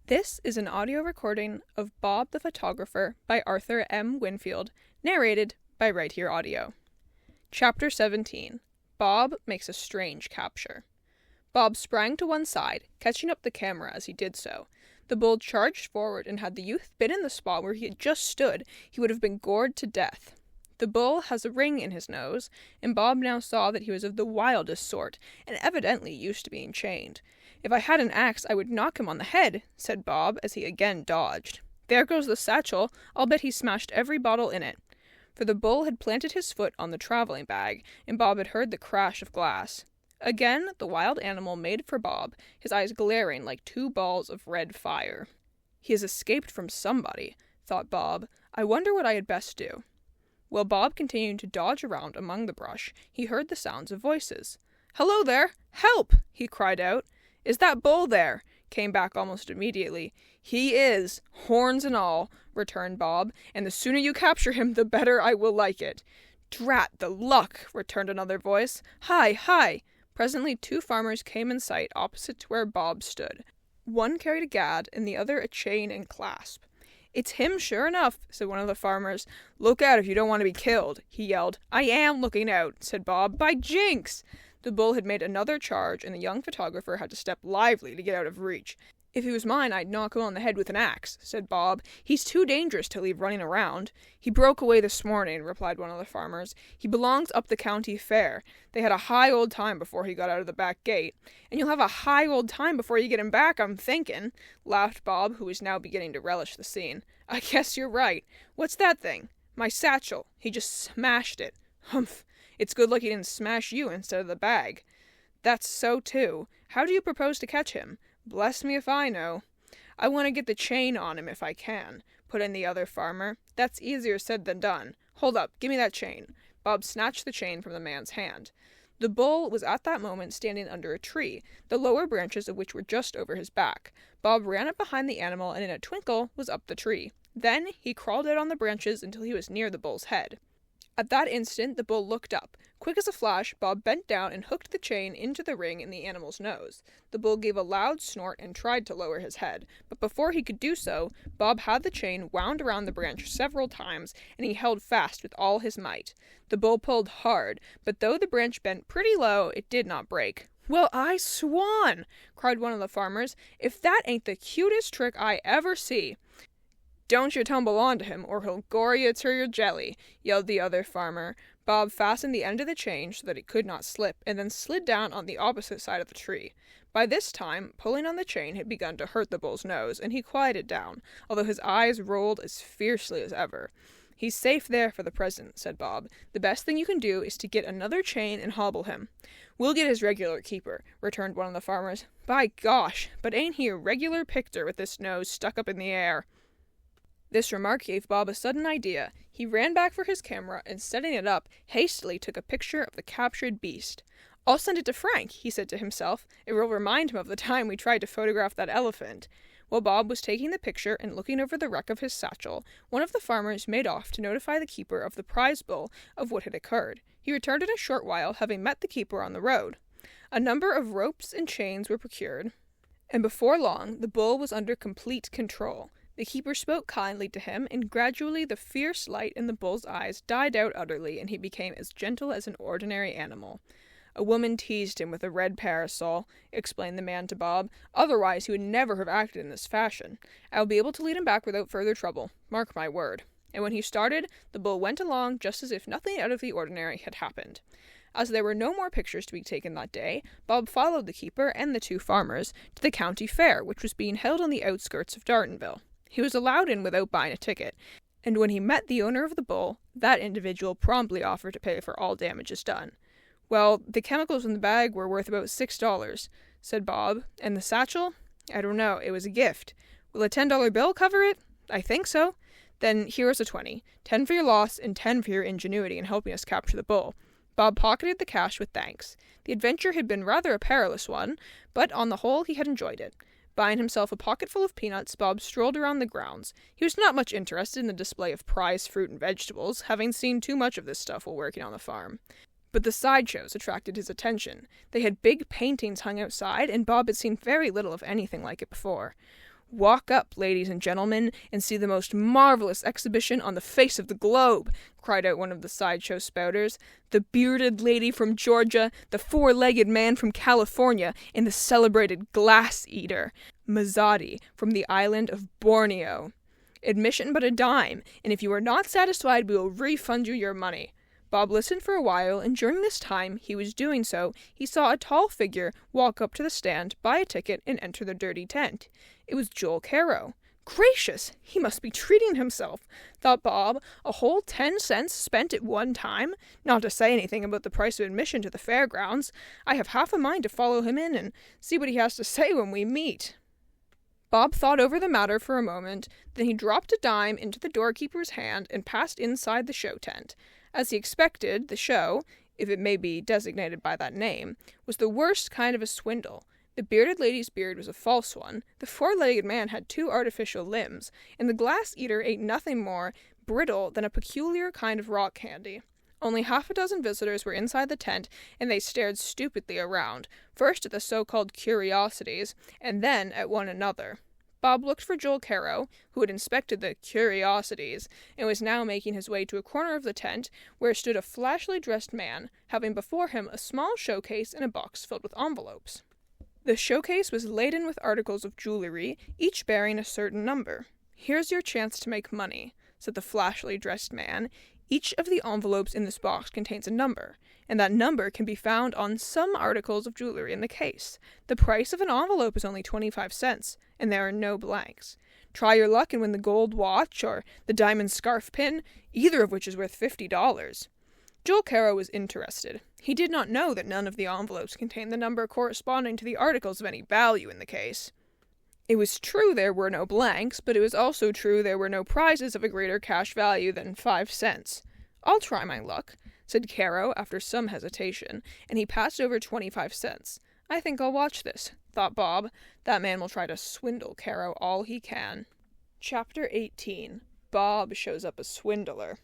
This is an audio recording of Bob the Photographer by Arthur M. Winfield, narrated by Right Here Audio. Chapter 17. Bob makes a strange capture. Bob sprang to one side, catching up the camera as he did so. The bull charged forward, and had the youth been in the spot where he had just stood, he would have been gored to death. The bull has a ring in his nose, and Bob now saw that he was of the wildest sort, and evidently used to being chained. "If I had an axe, I would knock him on the head," said Bob as he again dodged. "There goes the satchel. I'll bet he smashed every bottle in it." For the bull had planted his foot on the traveling bag, and Bob had heard the crash of glass. Again the wild animal made for Bob, his eyes glaring like two balls of red fire. "He has escaped from somebody," thought Bob. "I wonder what I had best do." While Bob continued to dodge around among the brush, he heard the sounds of voices. "Hello there! Help!" he cried out. "Is that bull there?" came back almost immediately. "He is, horns and all," returned Bob, "and the sooner you capture him, the better I will like it." "Drat the luck!" returned another voice. "Hi, hi!" Presently 2 farmers came in sight opposite to where Bob stood. One carried a gad, and the other a chain and clasp. "It's him, sure enough," said one of the farmers. "Look out if you don't want to be killed," he yelled. "I am looking out," said Bob. "By jinx!" The bull had made another charge, and the young photographer had to step lively to get out of reach. "If he was mine, I'd knock him on the head with an axe," said Bob. "He's too dangerous to leave running around." "He broke away this morning," replied one of the farmers. "He belongs up the county fair. They had a high old time before he got out of the back gate." "And you'll have a high old time before you get him back, I'm thinking," laughed Bob, who was now beginning to relish the scene. "I guess you're right. What's that thing?" "My satchel. He just smashed it." "Humph. It's good luck he didn't smash you instead of the bag." "That's so, too. How do you propose to catch him?" "Bless me if I know." "I want to get the chain on him if I can," put in the other farmer. "That's easier said than done. Hold up, give me that chain." Bob snatched the chain from the man's hand. The bull was at that moment standing under a tree, the lower branches of which were just over his back. Bob ran up behind the animal and in a twinkle was up the tree. Then he crawled out on the branches until he was near the bull's head. At that instant the bull looked up. Quick as a flash, Bob bent down and hooked the chain into the ring in the animal's nose. The bull gave a loud snort and tried to lower his head, but before he could do so, Bob had the chain wound around the branch several times, and he held fast with all his might. The bull pulled hard, but though the branch bent pretty low, it did not break. "Well, I swan!" cried one of the farmers. "If that ain't the cutest trick I ever see." "Don't you tumble onto him, or he'll gore you to your jelly," yelled the other farmer. Bob fastened the end of the chain so that it could not slip, and then slid down on the opposite side of the tree. By this time, pulling on the chain had begun to hurt the bull's nose, and he quieted down, although his eyes rolled as fiercely as ever. "He's safe there for the present," said Bob. "The best thing you can do is to get another chain and hobble him." "We'll get his regular keeper," returned one of the farmers. "By gosh, but ain't he a regular picter with this nose stuck up in the air?" This remark gave Bob a sudden idea. He ran back for his camera and, setting it up, hastily took a picture of the captured beast. "I'll send it to Frank," he said to himself. "It will remind him of the time we tried to photograph that elephant." While Bob was taking the picture and looking over the wreck of his satchel, one of the farmers made off to notify the keeper of the prize bull of what had occurred. He returned in a short while, having met the keeper on the road. A number of ropes and chains were procured, and before long the bull was under complete control. The keeper spoke kindly to him, and gradually the fierce light in the bull's eyes died out utterly, and he became as gentle as an ordinary animal. "A woman teased him with a red parasol," explained the man to Bob. "Otherwise he would never have acted in this fashion. I will be able to lead him back without further trouble. Mark my word." And when he started, the bull went along just as if nothing out of the ordinary had happened. As there were no more pictures to be taken that day, Bob followed the keeper and the 2 farmers to the county fair, which was being held on the outskirts of Dartonville. He was allowed in without buying a ticket, and when he met the owner of the bull, that individual promptly offered to pay for all damages done. "Well, the chemicals in the bag were worth about $6, said Bob. "And the satchel? I don't know, it was a gift. Will a $10 bill cover it? I think so. Then here is a 20. 10 for your loss, and 10 for your ingenuity in helping us capture the bull." Bob pocketed the cash with thanks. The adventure had been rather a perilous one, but on the whole he had enjoyed it. Buying himself a pocketful of peanuts, Bob strolled around the grounds. He was not much interested in the display of prize fruit and vegetables, having seen too much of this stuff while working on the farm. But the sideshows attracted his attention. They had big paintings hung outside, and Bob had seen very little of anything like it before. "Walk up, ladies and gentlemen, and see the most marvelous exhibition on the face of the globe," cried out one of the sideshow spouters. "The bearded lady from Georgia, the four-legged man from California, and the celebrated glass-eater, Mazadi, from the island of Borneo. Admission but a dime, and if you are not satisfied, we will refund you your money." Bob listened for a while, and during this time he was doing so, he saw a tall figure walk up to the stand, buy a ticket, and enter the dirty tent. It was Joel Caro. Gracious, he must be treating himself, thought Bob. A whole 10 cents spent at one time, not to say anything about the price of admission to the fairgrounds. I have half a mind to follow him in and see what he has to say when we meet. Bob thought over the matter for a moment, then he dropped a dime into the doorkeeper's hand and passed inside the show tent. As he expected, the show, if it may be designated by that name, was the worst kind of a swindle. The bearded lady's beard was a false one, the four-legged man had 2 artificial limbs, and the glass-eater ate nothing more brittle than a peculiar kind of rock candy. Only half a dozen visitors were inside the tent, and they stared stupidly around, first at the so-called curiosities, and then at one another. Bob looked for Joel Caro, who had inspected the curiosities, and was now making his way to a corner of the tent, where stood a flashily dressed man, having before him a small showcase and a box filled with envelopes. The showcase was laden with articles of jewelry, each bearing a certain number. "Here's your chance to make money," said the flashily dressed man. "Each of the envelopes in this box contains a number, and that number can be found on some articles of jewelry in the case. The price of an envelope is only 25 cents, and there are no blanks. Try your luck and win the gold watch or the diamond scarf pin, either of which is worth $50. Joel Caro was interested. He did not know that none of the envelopes contained the number corresponding to the articles of any value in the case. It was true there were no blanks, but it was also true there were no prizes of a greater cash value than 5 cents. "I'll try my luck," said Caro after some hesitation, and he passed over 25 cents. "I think I'll watch this," thought Bob. That man will try to swindle Caro all he can. Chapter 18. Bob shows up a swindler.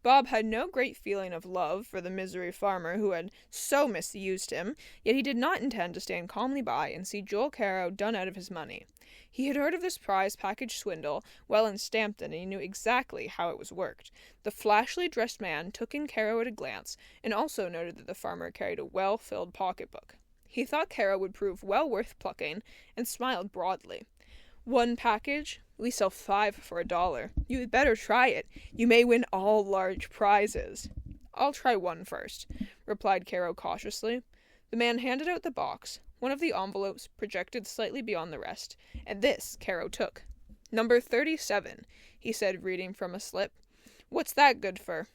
Bob had no great feeling of love for the misery farmer who had so misused him, yet he did not intend to stand calmly by and see Joel Caro done out of his money. He had heard of this prize package swindle well in Stampton, and he knew exactly how it was worked. The flashily dressed man took in Caro at a glance, and also noted that the farmer carried a well-filled pocketbook. He thought Caro would prove well worth plucking, and smiled broadly. "1 package? We sell 5 for $1. You had better try it. You may win all large prizes." "I'll try 1 first," replied Caro cautiously. The man handed out the box. One of the envelopes projected slightly beyond the rest, and this Caro took. "Number 37, he said, reading from a slip. "What's that good for?"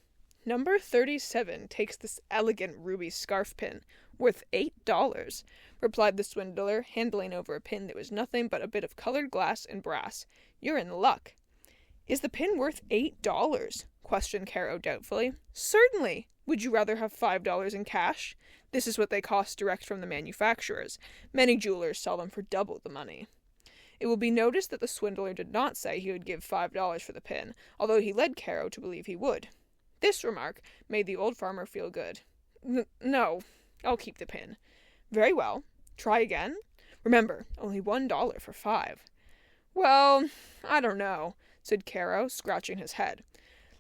"Number 37 takes this elegant ruby scarf pin, worth $8, replied the swindler, handling over a pin that was nothing but a bit of colored glass and brass. "You're in luck." "Is the pin worth $8? questioned Caro doubtfully. "Certainly. Would you rather have $5 in cash? This is what they cost direct from the manufacturers. Many jewelers sell them for double the money." It will be noticed that the swindler did not say he would give $5 for the pin, although he led Caro to believe he would. This remark made the old farmer feel good. No, I'll keep the pin." "Very well. Try again. Remember, only $1 for 5. "Well, I don't know," said Caro, scratching his head.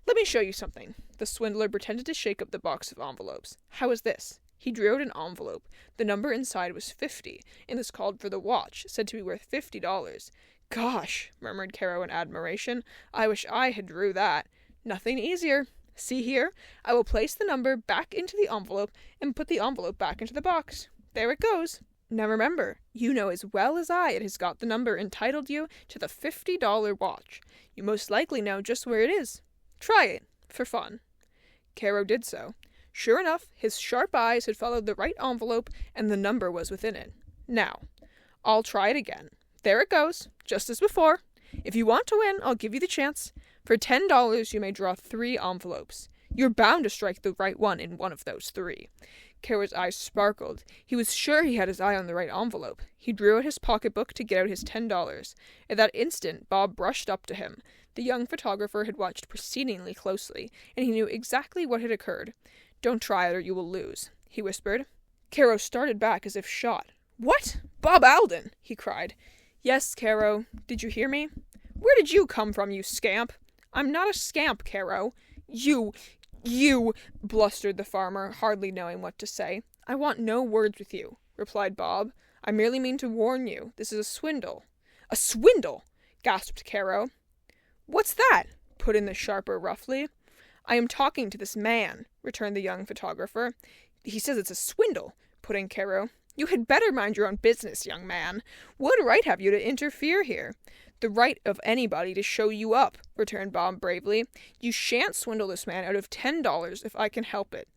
"Let me show you something." The swindler pretended to shake up the box of envelopes. "How is this?" He drew out an envelope. The number inside was 50, and this called for the watch, said to be worth $50. "Gosh," murmured Caro in admiration. "I wish I had drew that. Nothing easier. See here, I will place the number back into the envelope and put the envelope back into the box. There it goes. Now remember, you know as well as I it has got the number entitled you to the $50 watch. You most likely know just where it is. Try it, for fun." Caro did so. Sure enough, his sharp eyes had followed the right envelope, and the number was within it. "Now, I'll try it again. There it goes, just as before. If you want to win, I'll give you the chance. For $10 you may draw 3 envelopes. You're bound to strike the right one in one of those 3. Caro's eyes sparkled. He was sure he had his eye on the right envelope. He drew out his pocketbook to get out his $10. At that instant, Bob brushed up to him. The young photographer had watched proceedingly closely, and he knew exactly what had occurred. "Don't try it or you will lose," he whispered. Caro started back as if shot. "What? Bob Alden!" he cried. Yes, Caro. Did you hear me? Where did you come from, you scamp? I'm not a scamp, Caro. You, blustered the farmer, hardly knowing what to say. I want no words with you, replied Bob. I merely mean to warn you. This is a swindle. A swindle! Gasped Caro. What's that? Put in the sharper roughly. I am talking to this man, returned the young photographer. He says it's a swindle, put in Caro. You had better mind your own business, young man. What right have you to interfere here? The right of anybody to show you up, returned Bob bravely. You shan't swindle this man out of $10 if I can help it.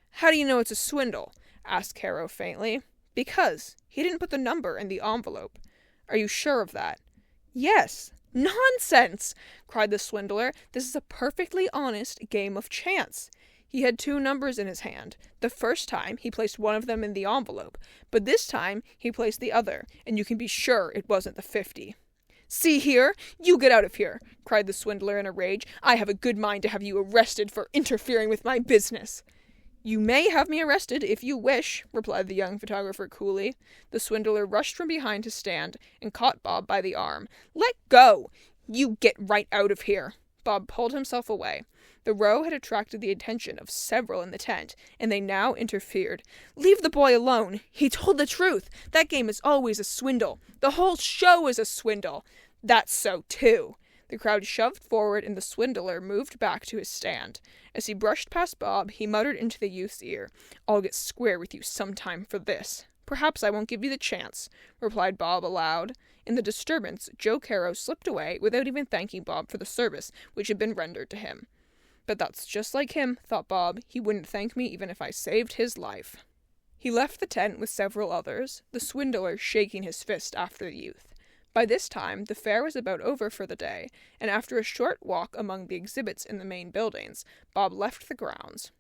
How do you know it's a swindle? Asked Caro faintly. Because he didn't put the number in the envelope. Are you sure of that? Yes. Nonsense! Cried the swindler. This is a perfectly honest game of chance. He had 2 numbers in his hand. The first time he placed one of them in the envelope, but this time he placed the other, and you can be sure it wasn't the 50. See here! You get out of here! Cried the swindler in a rage. I have a good mind to have you arrested for interfering with my business. You may have me arrested if you wish, replied the young photographer coolly. The swindler rushed from behind his stand and caught Bob by the arm. Let go! You get right out of here! Bob pulled himself away. The row had attracted the attention of several in the tent, and they now interfered. Leave the boy alone! He told the truth! That game is always a swindle! The whole show is a swindle! That's so, too! The crowd shoved forward, and the swindler moved back to his stand. As he brushed past Bob, he muttered into the youth's ear, I'll get square with you sometime for this. Perhaps I won't give you the chance, replied Bob aloud. In the disturbance, Joe Caro slipped away without even thanking Bob for the service which had been rendered to him. But that's just like him, thought Bob. He wouldn't thank me even if I saved his life. He left the tent with several others, the swindler shaking his fist after the youth. By this time, the fair was about over for the day, and after a short walk among the exhibits in the main buildings, Bob left the grounds.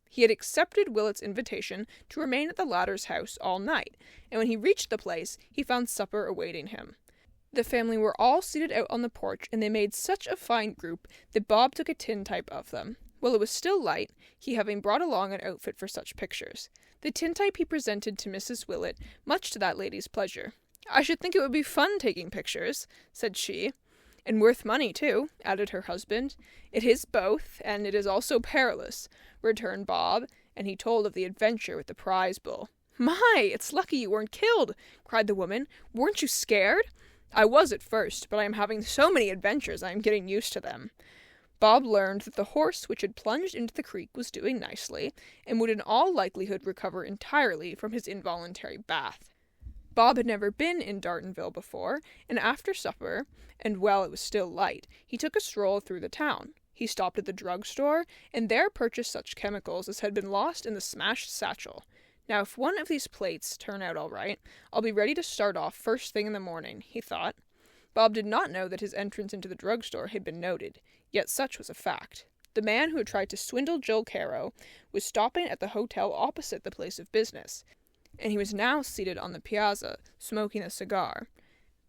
He had accepted Willett's invitation to remain at the latter's house all night, and when he reached the place, he found supper awaiting him. The family were all seated out on the porch, and they made such a fine group that Bob took a tintype of them. While it was still light, he having brought along an outfit for such pictures. The tintype he presented to Mrs. Willett, much to that lady's pleasure. I should think it would be fun taking pictures, said she. And worth money, too, added her husband. It is both, and it is also perilous, returned Bob, and he told of the adventure with the prize bull. My, it's lucky you weren't killed, cried the woman. Weren't you scared? I was at first, but I am having so many adventures I am getting used to them. Bob learned that the horse which had plunged into the creek was doing nicely, and would in all likelihood recover entirely from his involuntary bath. Bob had never been in Dartonville before, and after supper, and while it was still light, he took a stroll through the town. He stopped at the drugstore, and there purchased such chemicals as had been lost in the smashed satchel. Now, if one of these plates turn out all right, I'll be ready to start off first thing in the morning, he thought. Bob did not know that his entrance into the drugstore had been noted, yet such was a fact. The man who had tried to swindle Joe Caro was stopping at the hotel opposite the place of business, and he was now seated on the piazza, smoking a cigar.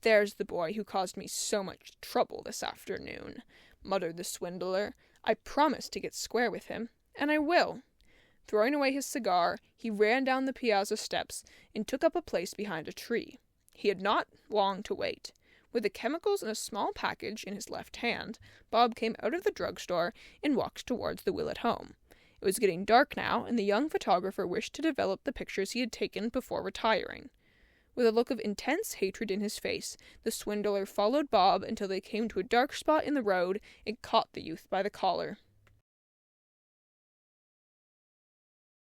There's the boy who caused me so much trouble this afternoon, muttered the swindler. I promised to get square with him, and I will. Throwing away his cigar, he ran down the piazza steps and took up a place behind a tree. He had not long to wait. With the chemicals in a small package in his left hand, Bob came out of the drugstore and walked towards the Willett home. It was getting dark now, and the young photographer wished to develop the pictures he had taken before retiring. With a look of intense hatred in his face, the swindler followed Bob until they came to a dark spot in the road and caught the youth by the collar.